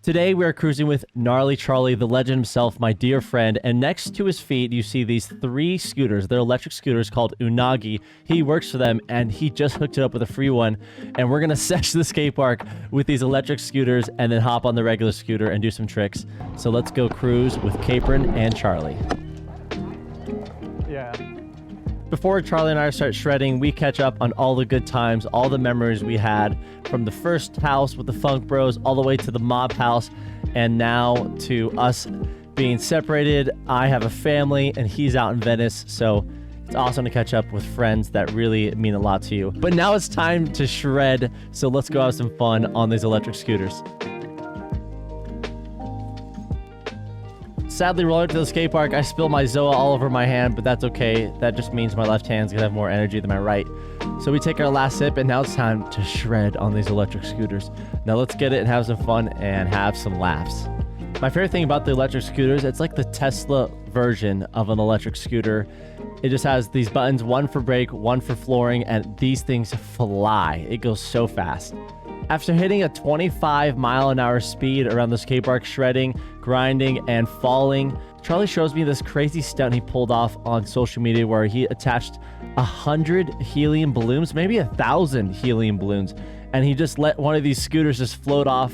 Today we are cruising with Gnarly Charlie, the legend himself, my dear friend, and next to his feet you see these 3 scooters. They're electric scooters called Unagi. He works for them and he just hooked it up with a free one, and we're gonna sesh the skate park with these electric scooters and then hop on the regular scooter and do some tricks. So let's go cruise with Capron and Charlie. Yeah. Before Charlie and I start shredding, we catch up on all the good times, all the memories we had from the first house with the Funk Bros all the way to the mob house, and now to us being separated. I have a family and he's out in Venice, so it's awesome to catch up with friends that really mean a lot to you. But now it's time to shred, so let's go have some fun on these electric scooters. Sadly, rolling to the skate park, I spilled my Zoa all over my hand, but that's okay. That just means my left hand's gonna have more energy than my right. So we take our last sip, and now it's time to shred on these electric scooters. Now let's get it and have some fun and have some laughs. My favorite thing about the electric scooters, it's like the Tesla version of an electric scooter. It just has these buttons, one for brake, one for flooring, and these things fly. It goes so fast. After hitting a 25-mile-an-hour speed around the skate park, shredding, grinding, and falling, Charlie shows me this crazy stunt he pulled off on social media where he attached 100 helium balloons, maybe 1,000 helium balloons, and he just let one of these scooters just float off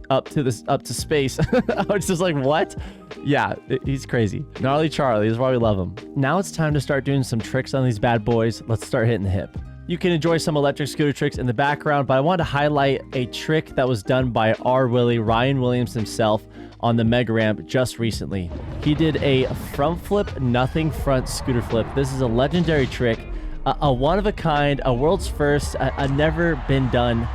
up to space. I was just like, what? Yeah, he's crazy. Gnarly Charlie, this is why we love him. Now it's time to start doing some tricks on these bad boys. Let's start hitting the hip. You can enjoy some electric scooter tricks in the background, but I want to highlight a trick that was done by R. Willie, Ryan Williams himself, on the Mega Ramp just recently. He did a front flip, nothing front scooter flip. This is a legendary trick, a one-of-a-kind, a world's first, a never-been-done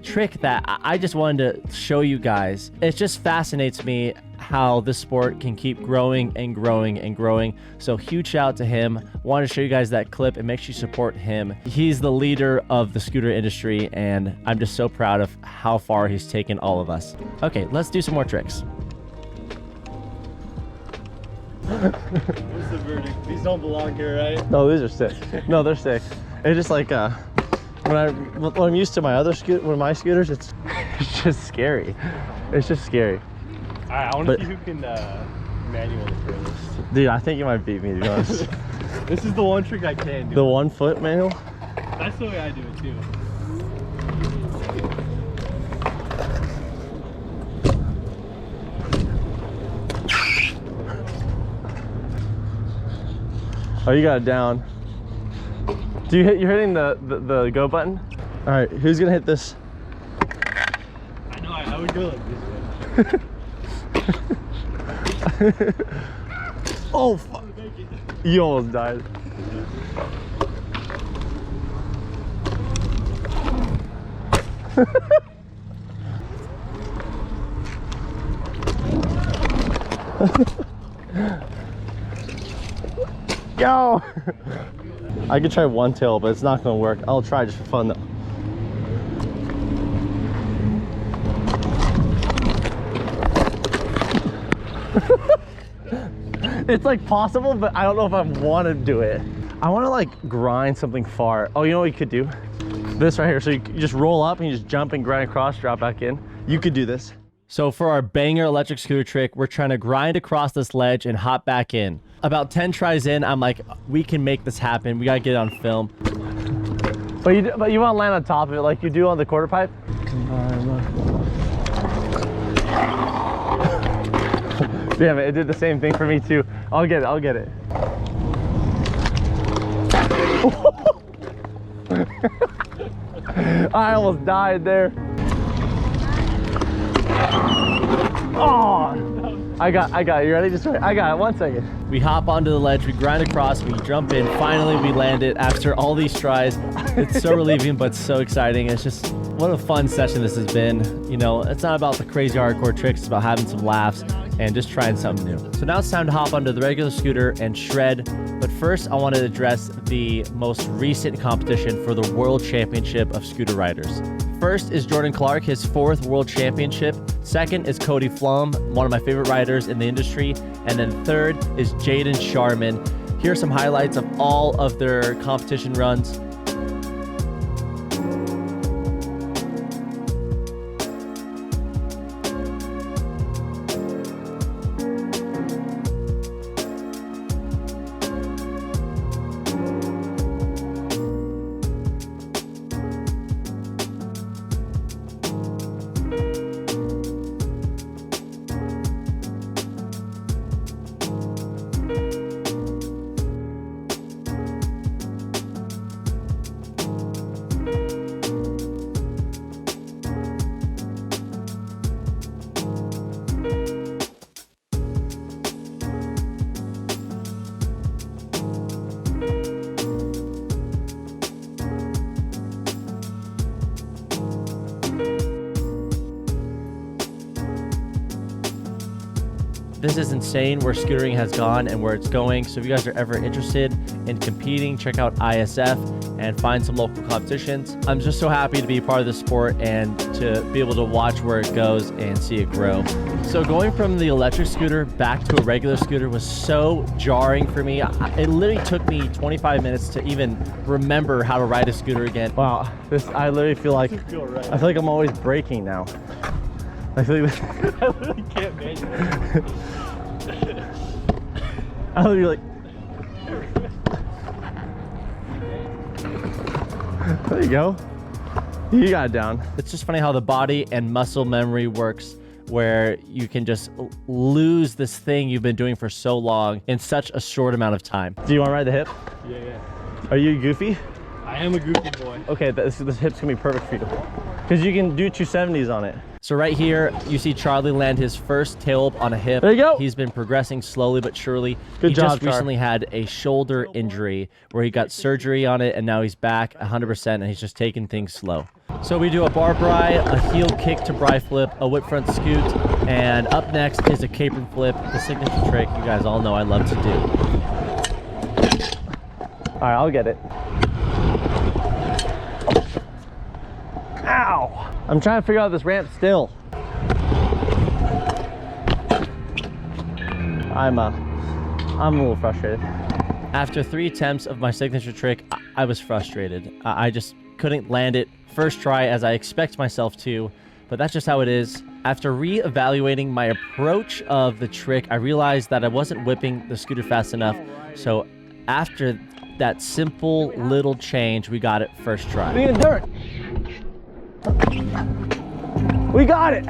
trick that I just wanted to show you guys. It just fascinates me how this sport can keep growing and growing and growing. So huge shout out to him. Wanted to show you guys that clip and make sure you support him. He's the leader of the scooter industry, and I'm just so proud of how far he's taken all of us. Okay, let's do some more tricks. What's the verdict? These don't belong here, right? No, these are sick. No, they're sick. It's just like when I'm used to my other scooters, it's just scary. It's just scary. All right, I want to see who can manually throw this. Dude, I think you might beat me, to be honest. This is the one trick I can do. The 1 foot manual? That's the way I do it too. Oh, you got it down. You're hitting the go button? All right, who's gonna hit this? I know, I would go like this way. Oh, fuck. You almost died. Yo! I could try one tail, but it's not gonna work. I'll try just for fun though. It's like possible, but I don't know if I want to do it. I want to like grind something far. Oh, you know what you could do? This right here. So you just roll up and you just jump and grind across, drop back in. You could do this. So for our banger electric scooter trick, we're trying to grind across this ledge and hop back in. About 10 tries in, I'm like, we can make this happen. We gotta get it on film. But you want to land on top of it like you do on the quarter pipe? Damn it, it did the same thing for me too. I'll get it. I almost died there. Oh, I got it. You ready? Just wait. I got it. 1 second. We hop onto the ledge, we grind across, we jump in. Finally, we land it after all these tries. It's so relieving, but so exciting. It's just, what a fun session this has been. You know, it's not about the crazy hardcore tricks, it's about having some laughs and just trying something new. So now it's time to hop onto the regular scooter and shred. But first, I want to address the most recent competition for the World Championship of Scooter Riders. First is Jordan Clark, his 4th World Championship. Second is Cody Flum, one of my favorite riders in the industry. And then third is Jaden Sharman. Here are some highlights of all of their competition runs. This is insane where scootering has gone and where it's going. So if you guys are ever interested in competing, check out ISF and find some local competitions. I'm just so happy to be part of the sport and to be able to watch where it goes and see it grow. So going from the electric scooter back to a regular scooter was so jarring for me. It literally took me 25 minutes to even remember how to ride a scooter again. Wow, I literally feel like, I feel like I'm always braking now. I feel like I literally can't manage it. I literally there you go. You got it down. It's just funny how the body and muscle memory works, where you can just lose this thing you've been doing for so long in such a short amount of time. Do you want to ride the hip? Yeah. Are you goofy? I am a goofy boy. Okay, this hip's gonna be perfect for you, because you can do 270s on it. So right here, you see Charlie land his first tail up on a hip. There you go. He's been progressing slowly but surely. Good job, He just Char. recently had a shoulder injury where he got surgery on it, and now he's back 100%, and he's just taking things slow. So we do a bar bri, a heel kick to bri flip, a whip front scoot, and up next is a Capron flip, the signature trick you guys all know I love to do. All right, I'll get it. Ow! I'm trying to figure out this ramp still. I'm a little frustrated. After 3 attempts of my signature trick, I was frustrated. I just couldn't land it first try as I expect myself to, but that's just how it is. After re-evaluating my approach of the trick, I realized that I wasn't whipping the scooter fast enough. So after that simple little change, we got it first try. We can do it. We got it.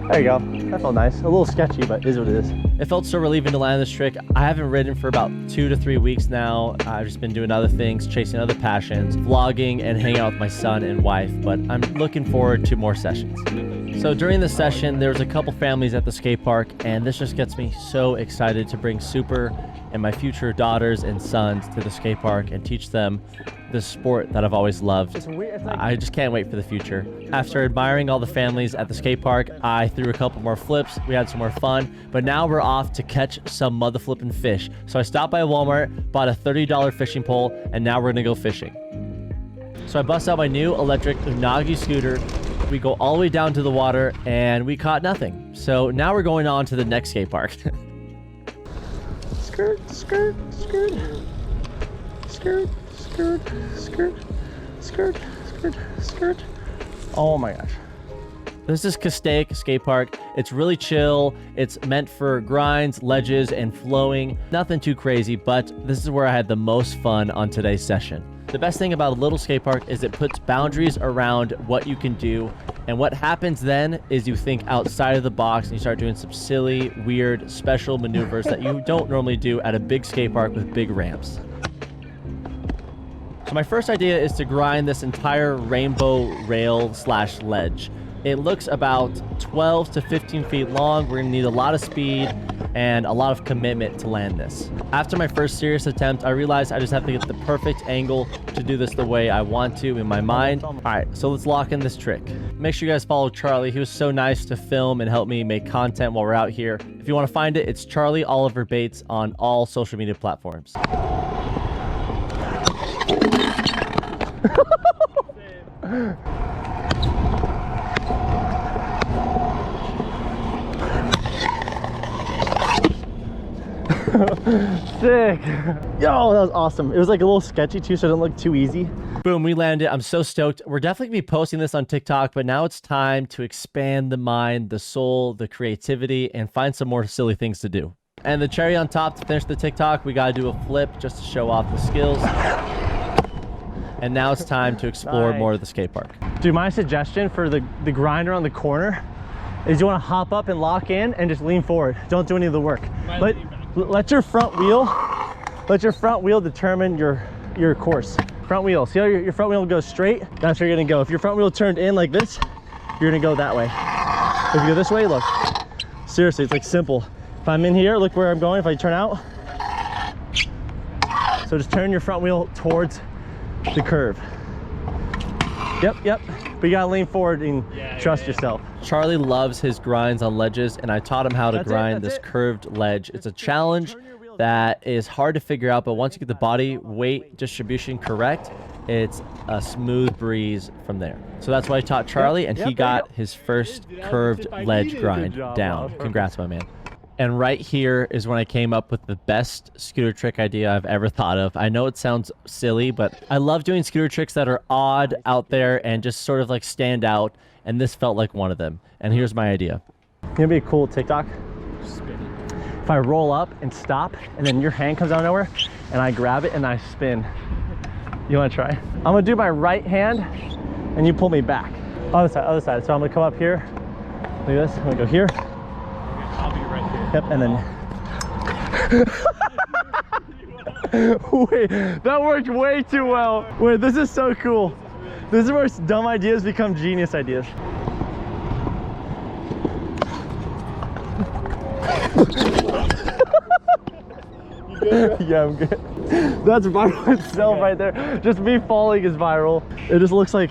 There you go. That felt nice. A little sketchy, but is what it is. It felt so relieving to land this trick. I haven't ridden for about 2 to 3 weeks now. I've just been doing other things, chasing other passions, vlogging, and hanging out with my son and wife, but I'm looking forward to more sessions. So during the session, there was a couple families at the skate park, and this just gets me so excited to bring Super and my future daughters and sons to the skate park and teach them the sport that I've always loved. I just can't wait for the future. After admiring all the families at the skate park, I threw a couple more flips, we had some more fun, but now we're off to catch some mother flipping fish. So I stopped by Walmart, bought a $30 fishing pole, and now we're gonna go fishing. So I bust out my new electric Unagi scooter. We go all the way down to the water and we caught nothing. So now we're going on to the next skate park. Skirt, skirt, skirt, skirt, skirt, skirt, skirt, skirt, skirt. Oh my gosh. This is Castaic Skate Park. It's really chill. It's meant for grinds, ledges, and flowing. Nothing too crazy, but this is where I had the most fun on today's session. The best thing about a little skate park is it puts boundaries around what you can do. And what happens then is you think outside of the box and you start doing some silly, weird, special maneuvers that you don't normally do at a big skate park with big ramps. So my first idea is to grind this entire rainbow rail / ledge. It looks about 12 to 15 feet long. We're gonna need a lot of speed and a lot of commitment to land this. After my first serious attempt, I realized I just have to get the perfect angle to do this the way I want to in my mind. All right, so let's lock in this trick. Make sure you guys follow Charlie. He was so nice to film and help me make content while we're out here. If you wanna find it, it's Charlie Oliver Bates on all social media platforms. Sick. Yo, that was awesome. It was like a little sketchy too, so it didn't look too easy. Boom, we landed. I'm so stoked. We're definitely gonna be posting this on TikTok, but now it's time to expand the mind, the soul, the creativity, and find some more silly things to do. And the cherry on top to finish the TikTok, we gotta do a flip just to show off the skills. And now it's time to explore more of the skate park. Dude, my suggestion for the grinder on the corner is you want to hop up and lock in and just lean forward. Don't do any of the work. Let your front wheel determine your course. Front wheel. See how your front wheel goes straight? That's where you're gonna go. If your front wheel turned in like this, you're gonna go that way. If you go this way, look. Seriously, it's like simple. If I'm in here, look where I'm going. If I turn out, so just turn your front wheel towards the curve. Yep. but you gotta lean forward and trust yourself. Charlie loves his grinds on ledges, and I taught him how to That's grind it. this curved ledge. It's a challenge that is hard to figure out, but once you get the body weight distribution correct, it's a smooth breeze from there. So that's why I taught Charlie, and he got his first curved ledge grind down. Congrats, my man. And right here is when I came up with the best scooter trick idea I've ever thought of. I know it sounds silly, but I love doing scooter tricks that are odd out there and just sort of like stand out, and this felt like one of them. And here's my idea. Gonna be a cool TikTok. If I roll up and stop, and then your hand comes out of nowhere, and I grab it and I spin. You wanna try? I'm gonna do my right hand, and you pull me back. Other side, other side. So I'm gonna come up here, like this. I'm gonna go here. I'll be right here. Yep, and then. Wait, that worked way too well. Wait, this is so cool. This is where dumb ideas become genius ideas. Yeah, I'm good. That's viral itself right there. Just me falling is viral. It just looks like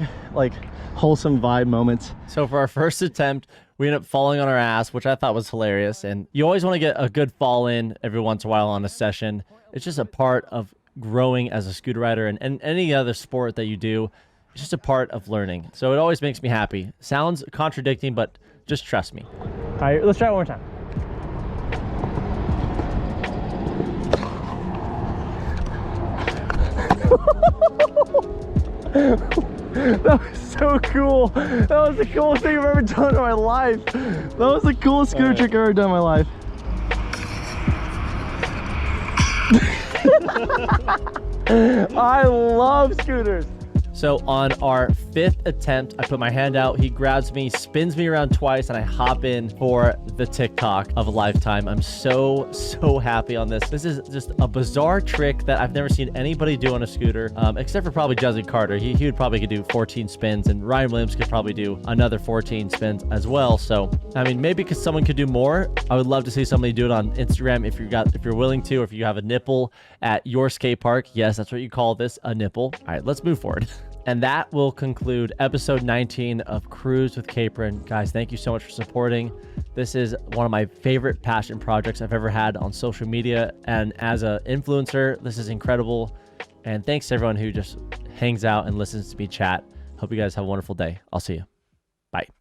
wholesome vibe moments. So for our first attempt, we ended up falling on our ass, which I thought was hilarious. And you always want to get a good fall in every once in a while on a session. It's just a part of growing as a scooter rider, and any other sport that you do. It's just a part of learning. So it always makes me happy. Sounds contradicting, but just trust me. All right, let's try it one more time. That was so cool. That was the coolest thing I've ever done in my life. That was the coolest scooter trick I've ever done in my life. I love scooters. So on our fifth attempt, I put my hand out, he grabs me, spins me around twice, and I hop in for the TikTok of a lifetime. I'm so happy on this. This is just a bizarre trick that I've never seen anybody do on a scooter, except for probably Jesse Carter. He would probably could do 14 spins, and Ryan Williams could probably do another 14 spins as well. So, I mean, maybe because someone could do more. I would love to see somebody do it on Instagram if you're willing to, or if you have a nipple at your skate park. Yes, that's what you call this, a nipple. All right, let's move forward. And that will conclude episode 19 of Cruise with Capron. Guys, thank you so much for supporting. This is one of my favorite passion projects I've ever had on social media. And as an influencer, this is incredible. And thanks to everyone who just hangs out and listens to me chat. Hope you guys have a wonderful day. I'll see you. Bye.